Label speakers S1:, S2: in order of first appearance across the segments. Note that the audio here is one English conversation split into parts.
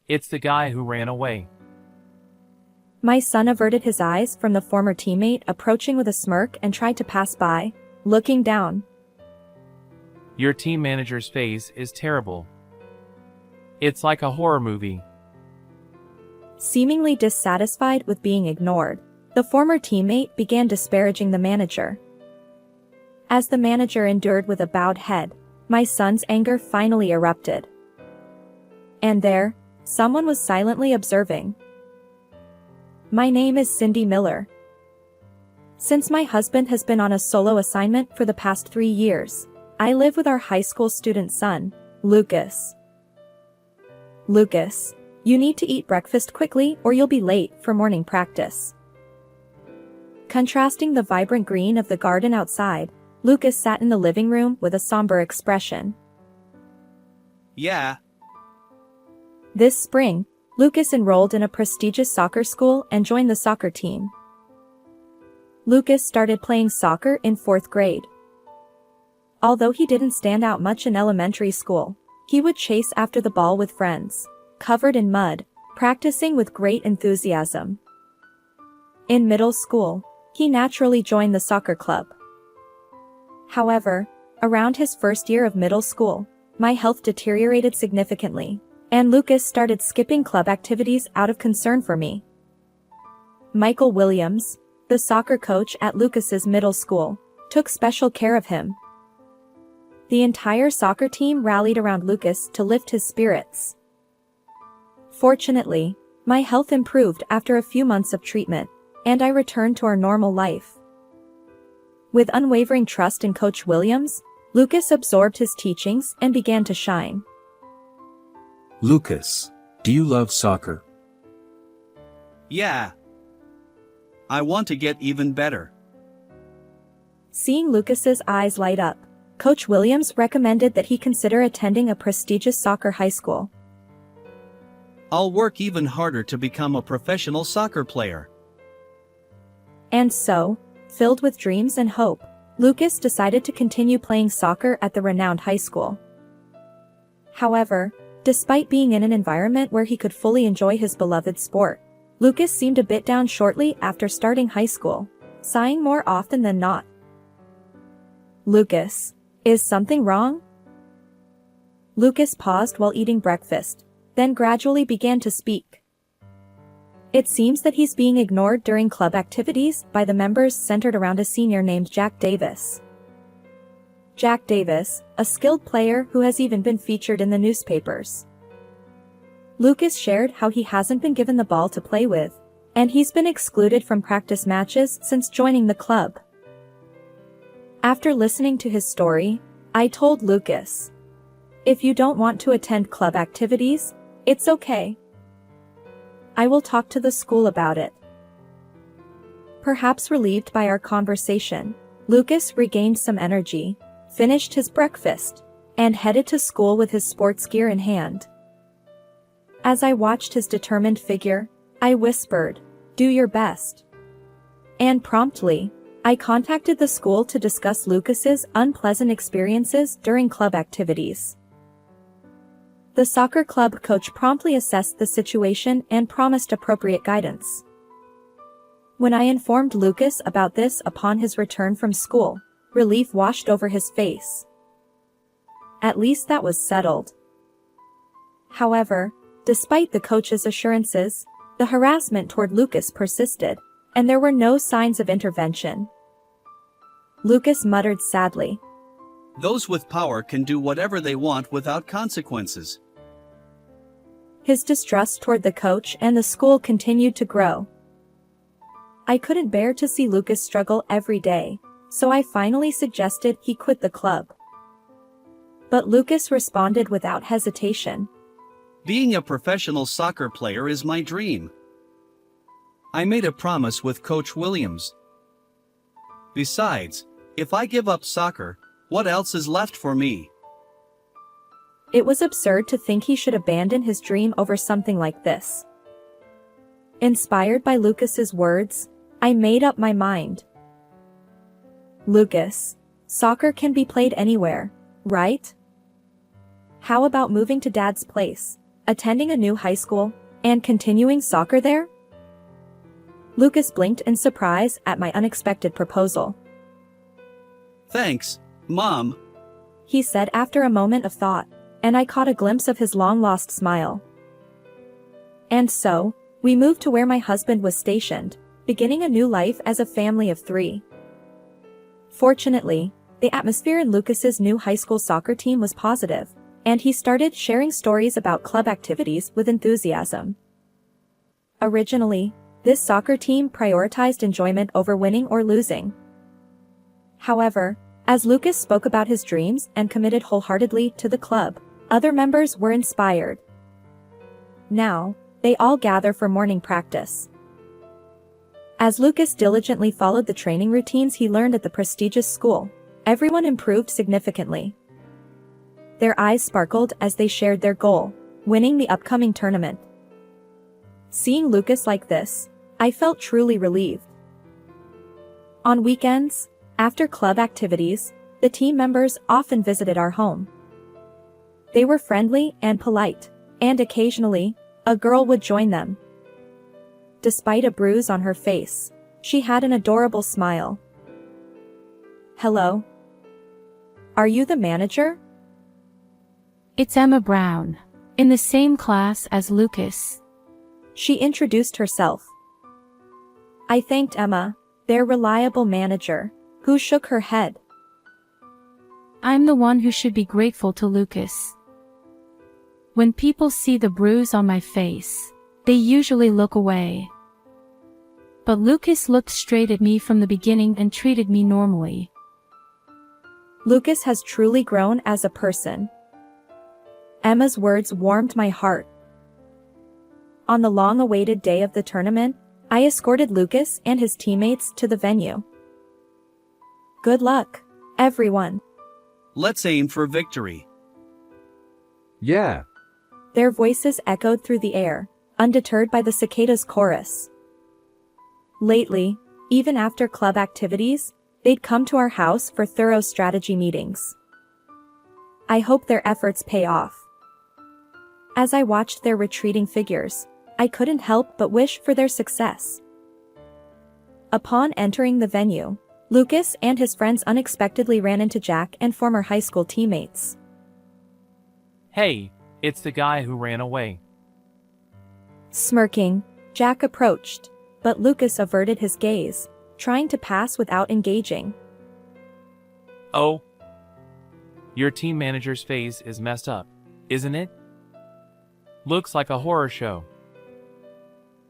S1: It's the guy who ran away.
S2: My son averted his eyes from the former teammate approaching with a smirk and tried to pass by, looking down.
S1: Your team manager's face is terrible. It's like a horror movie.
S2: Seemingly dissatisfied with being ignored, the former teammate began disparaging the manager. As the manager endured with a bowed head, my son's anger finally erupted. And there, someone was silently observing. My name is Cindy Miller. Since my husband has been on a solo assignment for the past 3 years, I live with our high school student son, Lucas. Lucas, you need to eat breakfast quickly or you'll be late for morning practice. Contrasting the vibrant green of the garden outside, Lucas sat in the living room with a somber expression.
S3: Yeah.
S2: This spring, Lucas enrolled in a prestigious soccer school and joined the soccer team. Lucas started playing soccer in 4th grade. Although he didn't stand out much in elementary school, he would chase after the ball with friends, covered in mud, practicing with great enthusiasm. In middle school, he naturally joined the soccer club. However, around his first year of middle school, my health deteriorated significantly, and Lucas started skipping club activities out of concern for me. Michael Williams, the soccer coach at Lucas's middle school, took special care of him. The entire soccer team rallied around Lucas to lift his spirits. Fortunately, my health improved after a few months of treatment, and I returned to our normal life. With unwavering trust in Coach Williams, Lucas absorbed his teachings and began to shine.
S4: Lucas, do you love soccer?
S3: Yeah. I want to get even better.
S2: Seeing Lucas's eyes light up, Coach Williams recommended that he consider attending a prestigious soccer high school.
S3: I'll work even harder to become a professional soccer player.
S2: And so, filled with dreams and hope, Lucas decided to continue playing soccer at the renowned high school. However, despite being in an environment where he could fully enjoy his beloved sport, Lucas seemed a bit down shortly after starting high school, sighing more often than not. Lucas, is something wrong? Lucas paused while eating breakfast, then gradually began to speak. It seems that he's being ignored during club activities by the members centered around a senior named Jack Davis. Jack Davis, a skilled player who has even been featured in the newspapers. Lucas shared how he hasn't been given the ball to play with, and he's been excluded from practice matches since joining the club. After listening to his story, I told Lucas, "If you don't want to attend club activities, it's okay. I will talk to the school about it." Perhaps relieved by our conversation, Lucas regained some energy, finished his breakfast, and headed to school with his sports gear in hand. As I watched his determined figure, I whispered, "Do your best." And promptly, I contacted the school to discuss Lucas's unpleasant experiences during club activities. The soccer club coach promptly assessed the situation and promised appropriate guidance. When I informed Lucas about this upon his return from school, relief washed over his face. At least that was settled. However, despite the coach's assurances, the harassment toward Lucas persisted, and there were no signs of intervention. Lucas muttered sadly.
S3: Those with power can do whatever they want without consequences.
S2: His distrust toward the coach and the school continued to grow. I couldn't bear to see Lucas struggle every day, so I finally suggested he quit the club. But Lucas responded without hesitation.
S3: Being a professional soccer player is my dream. I made a promise with Coach Williams. Besides, if I give up soccer, what else is left for me?
S2: It was absurd to think he should abandon his dream over something like this. Inspired by Lucas's words, I made up my mind. Lucas, soccer can be played anywhere, right? How about moving to Dad's place, attending a new high school, and continuing soccer there? Lucas blinked in surprise at my unexpected proposal.
S3: Thanks, Mom.
S2: He said after a moment of thought, and I caught a glimpse of his long-lost smile. And so, we moved to where my husband was stationed, beginning a new life as a family of 3. Fortunately, the atmosphere in Lucas's new high school soccer team was positive, and he started sharing stories about club activities with enthusiasm. Originally, this soccer team prioritized enjoyment over winning or losing. However, as Lucas spoke about his dreams and committed wholeheartedly to the club, other members were inspired. Now, they all gather for morning practice. As Lucas diligently followed the training routines he learned at the prestigious school, everyone improved significantly. Their eyes sparkled as they shared their goal, winning the upcoming tournament. Seeing Lucas like this, I felt truly relieved. On weekends, after club activities, the team members often visited our home. They were friendly and polite, and occasionally, a girl would join them. Despite a bruise on her face, she had an adorable smile. "Hello. Are you the manager?"
S5: It's Emma Brown, in the same class as Lucas.
S2: She introduced herself. I thanked Emma, their reliable manager, who shook her head.
S5: I'm the one who should be grateful to Lucas. When people see the bruise on my face, they usually look away. But Lucas looked straight at me from the beginning and treated me normally.
S2: Lucas has truly grown as a person. Emma's words warmed my heart. On the long-awaited day of the tournament, I escorted Lucas and his teammates to the venue. Good luck, everyone.
S3: Let's aim for victory.
S4: Yeah.
S2: Their voices echoed through the air, undeterred by the cicadas' chorus. Lately, even after club activities, they'd come to our house for thorough strategy meetings. I hope their efforts pay off. As I watched their retreating figures, I couldn't help but wish for their success. Upon entering the venue, Lucas and his friends unexpectedly ran into Jack and former high school teammates.
S1: Hey, it's the guy who ran away.
S2: Smirking, Jack approached, but Lucas averted his gaze, trying to pass without engaging.
S1: Oh. Your team manager's face is messed up, isn't it? Looks like a horror show.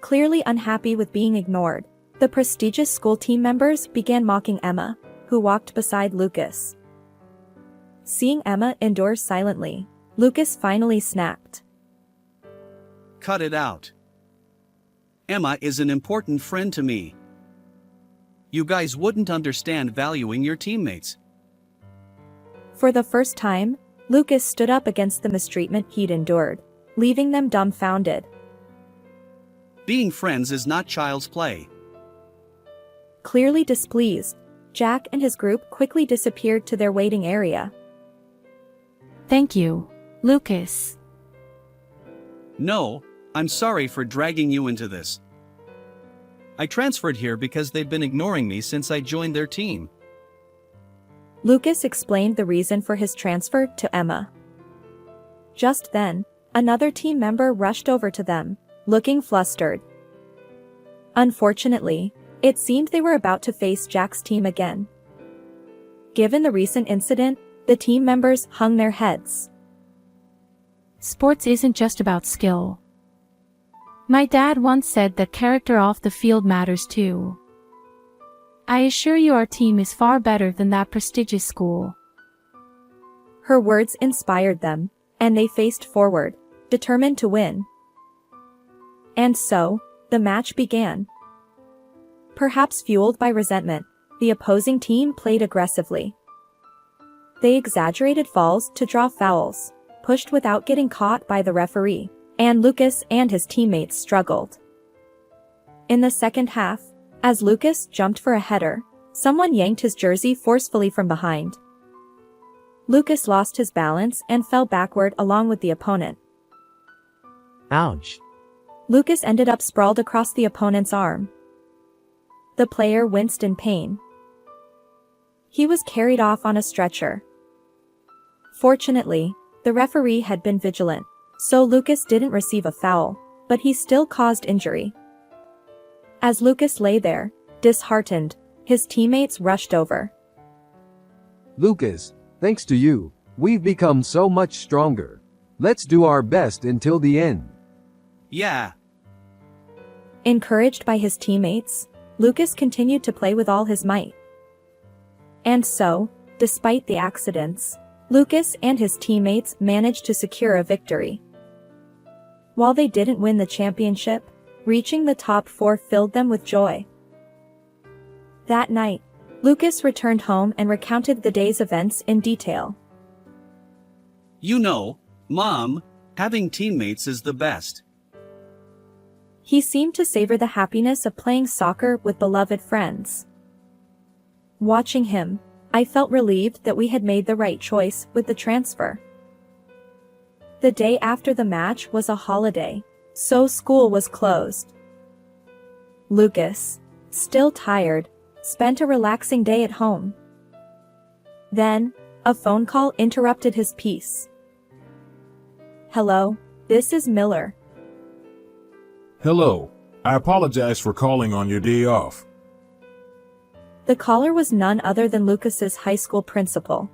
S2: Clearly unhappy with being ignored, the prestigious school team members began mocking Emma, who walked beside Lucas. Seeing Emma endure silently, Lucas finally snapped.
S3: Cut it out. Emma is an important friend to me. You guys wouldn't understand valuing your teammates.
S2: For the first time, Lucas stood up against the mistreatment he'd endured, leaving them dumbfounded.
S3: Being friends is not child's play.
S2: Clearly displeased, Jack and his group quickly disappeared to their waiting area.
S5: Thank you, Lucas.
S3: No, I'm sorry for dragging you into this. I transferred here because they've been ignoring me since I joined their team.
S2: Lucas explained the reason for his transfer to Emma. Just then, another team member rushed over to them, looking flustered. Unfortunately, it seemed they were about to face Jack's team again. Given the recent incident, the team members hung their heads.
S5: Sports isn't just about skill. My dad once said that character off the field matters too. I assure you our team is far better than that prestigious school.
S2: Her words inspired them, and they faced forward, determined to win. And so, the match began. Perhaps fueled by resentment, the opposing team played aggressively. They exaggerated falls to draw fouls, pushed without getting caught by the referee, and Lucas and his teammates struggled. In the second half, as Lucas jumped for a header, someone yanked his jersey forcefully from behind. Lucas lost his balance and fell backward along with the opponent.
S6: Ouch.
S2: Lucas ended up sprawled across the opponent's arm. The player winced in pain. He was carried off on a stretcher. Fortunately, the referee had been vigilant, so Lucas didn't receive a foul, but he still caused injury. As Lucas lay there, disheartened, his teammates rushed over.
S4: Lucas, thanks to you, we've become so much stronger. Let's do our best until the end.
S3: Yeah.
S2: Encouraged by his teammates, Lucas continued to play with all his might. And so, despite the accidents, Lucas and his teammates managed to secure a victory. While they didn't win the championship, reaching the top 4 filled them with joy. That night, Lucas returned home and recounted the day's events in detail.
S3: You know, Mom, having teammates is the best.
S2: He seemed to savor the happiness of playing soccer with beloved friends. Watching him, I felt relieved that we had made the right choice with the transfer. The day after the match was a holiday, so school was closed. Lucas, still tired, spent a relaxing day at home. Then, a phone call interrupted his peace. Hello, this is Miller.
S7: Hello. I apologize for calling on your day off.
S2: The caller was none other than Lucas's high school principal.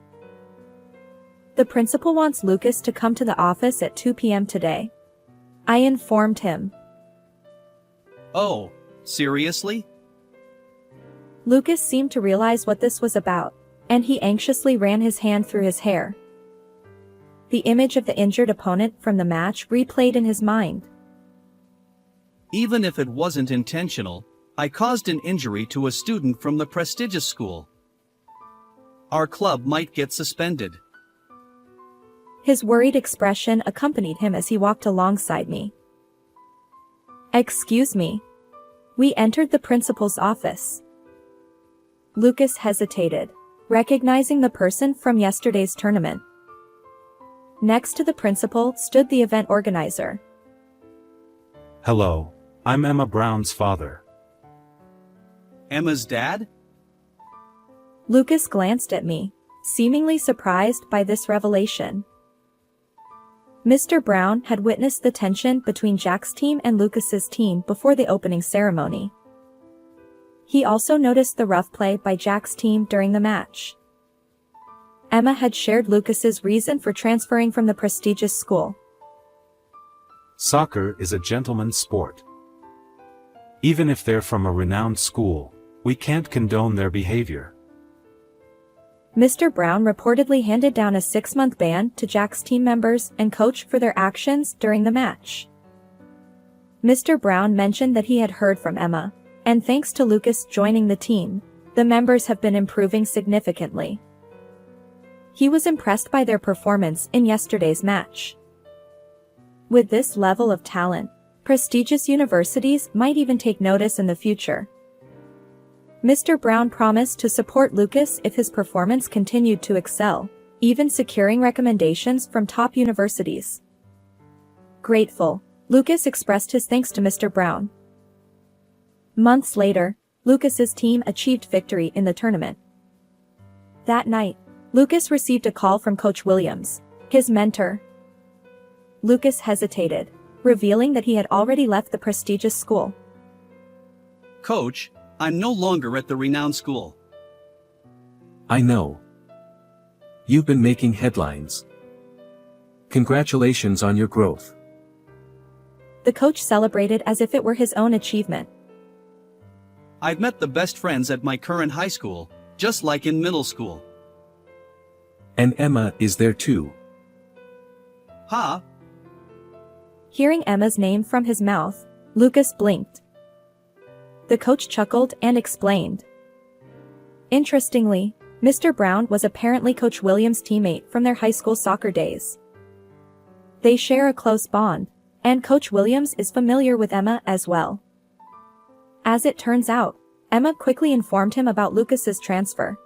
S2: The principal wants Lucas to come to the office at 2 p.m. today. I informed him.
S3: Oh, seriously?
S2: Lucas seemed to realize what this was about, and he anxiously ran his hand through his hair. The image of the injured opponent from the match replayed in his mind.
S3: Even if it wasn't intentional, I caused an injury to a student from the prestigious school. Our club might get suspended.
S2: His worried expression accompanied him as he walked alongside me. Excuse me. We entered the principal's office. Lucas hesitated, recognizing the person from yesterday's tournament. Next to the principal stood the event organizer.
S8: Hello, I'm Emma Brown's father.
S3: Emma's dad?
S2: Lucas glanced at me, seemingly surprised by this revelation. Mr. Brown had witnessed the tension between Jack's team and Lucas's team before the opening ceremony. He also noticed the rough play by Jack's team during the match. Emma had shared Lucas's reason for transferring from the prestigious school.
S8: Soccer is a gentleman's sport. Even if they're from a renowned school, we can't condone their behavior.
S2: Mr. Brown reportedly handed down a 6-month ban to Jack's team members and coach for their actions during the match. Mr. Brown mentioned that he had heard from Emma, and thanks to Lucas joining the team, the members have been improving significantly. He was impressed by their performance in yesterday's match. With this level of talent, prestigious universities might even take notice in the future. Mr. Brown promised to support Lucas if his performance continued to excel, even securing recommendations from top universities. Grateful, Lucas expressed his thanks to Mr. Brown. Months later, Lucas's team achieved victory in the tournament. That night, Lucas received a call from Coach Williams, his mentor. Lucas hesitated, revealing that he had already left the prestigious school.
S3: Coach, I'm no longer at the renowned school.
S9: I know. You've been making headlines. Congratulations on your growth.
S2: The coach celebrated as if it were his own achievement.
S3: I've met the best friends at my current high school, just like in middle school.
S9: And Emma is there too.
S3: Huh?
S2: Hearing Emma's name from his mouth, Lucas blinked. The coach chuckled and explained. Interestingly, Mr. Brown was apparently Coach Williams' teammate from their high school soccer days. They share a close bond, and Coach Williams is familiar with Emma as well. As it turns out, Emma quickly informed him about Lucas's transfer.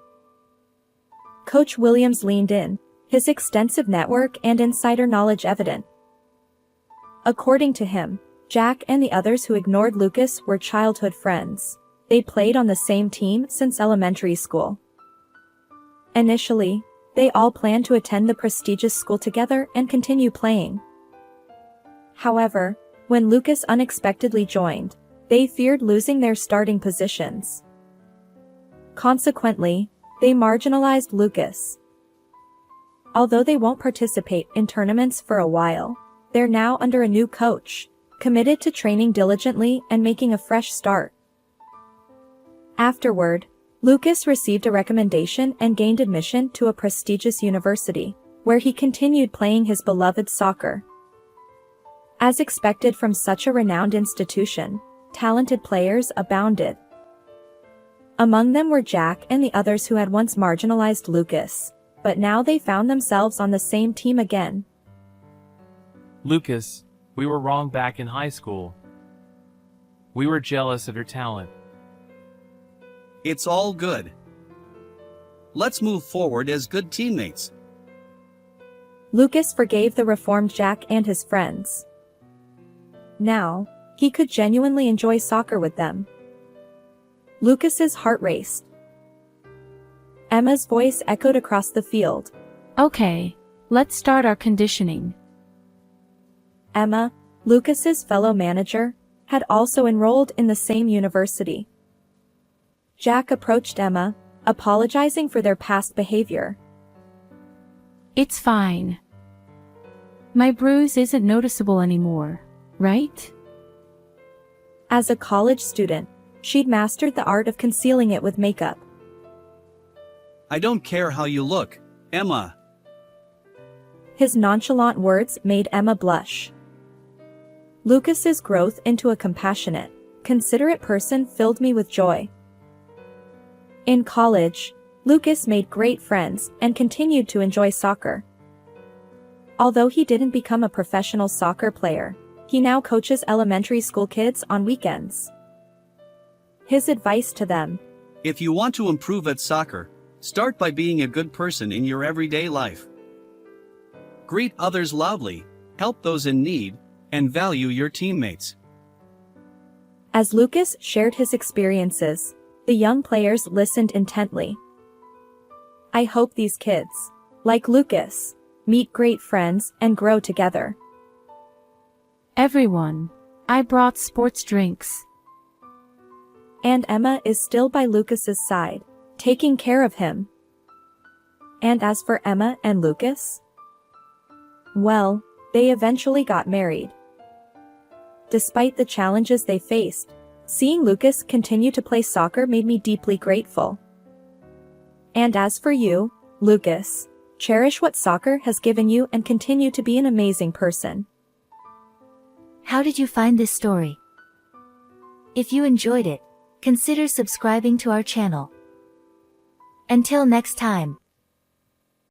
S2: Coach Williams leaned in, his extensive network and insider knowledge evident. According to him, Jack and the others who ignored Lucas were childhood friends. They played on the same team since elementary school. Initially, they all planned to attend the prestigious school together and continue playing. However, when Lucas unexpectedly joined, they feared losing their starting positions. Consequently, they marginalized Lucas. Although they won't participate in tournaments for a while, they're now under a new coach, committed to training diligently and making a fresh start. Afterward, Lucas received a recommendation and gained admission to a prestigious university, where he continued playing his beloved soccer. As expected from such a renowned institution, talented players abounded. Among them were Jack and the others who had once marginalized Lucas, but now they found themselves on the same team again.
S1: Lucas, we were wrong back in high school. We were jealous of your talent.
S3: It's all good. Let's move forward as good teammates.
S2: Lucas forgave the reformed Jack and his friends. Now, he could genuinely enjoy soccer with them. Lucas's heart raced. Emma's voice echoed across the field.
S5: Okay, let's start our conditioning.
S2: Emma, Lucas's fellow manager, had also enrolled in the same university. Jack approached Emma, apologizing for their past behavior.
S5: It's fine. My bruise isn't noticeable anymore, right?
S2: As a college student, she'd mastered the art of concealing it with makeup.
S3: I don't care how you look, Emma.
S2: His nonchalant words made Emma blush. Lucas's growth into a compassionate, considerate person filled me with joy. In college, Lucas made great friends and continued to enjoy soccer. Although he didn't become a professional soccer player, he now coaches elementary school kids on weekends. His advice to them:
S3: If you want to improve at soccer, start by being a good person in your everyday life. Greet others loudly, help those in need, and value your teammates.
S2: As Lucas shared his experiences, the young players listened intently. I hope these kids, like Lucas, meet great friends and grow together.
S5: Everyone, I brought sports drinks.
S2: And Emma is still by Lucas's side, taking care of him. And as for Emma and Lucas, well, they eventually got married. Despite the challenges they faced, seeing Lucas continue to play soccer made me deeply grateful. And as for you, Lucas, cherish what soccer has given you and continue to be an amazing person.
S6: How did you find this story? If you enjoyed it, consider subscribing to our channel. Until next time.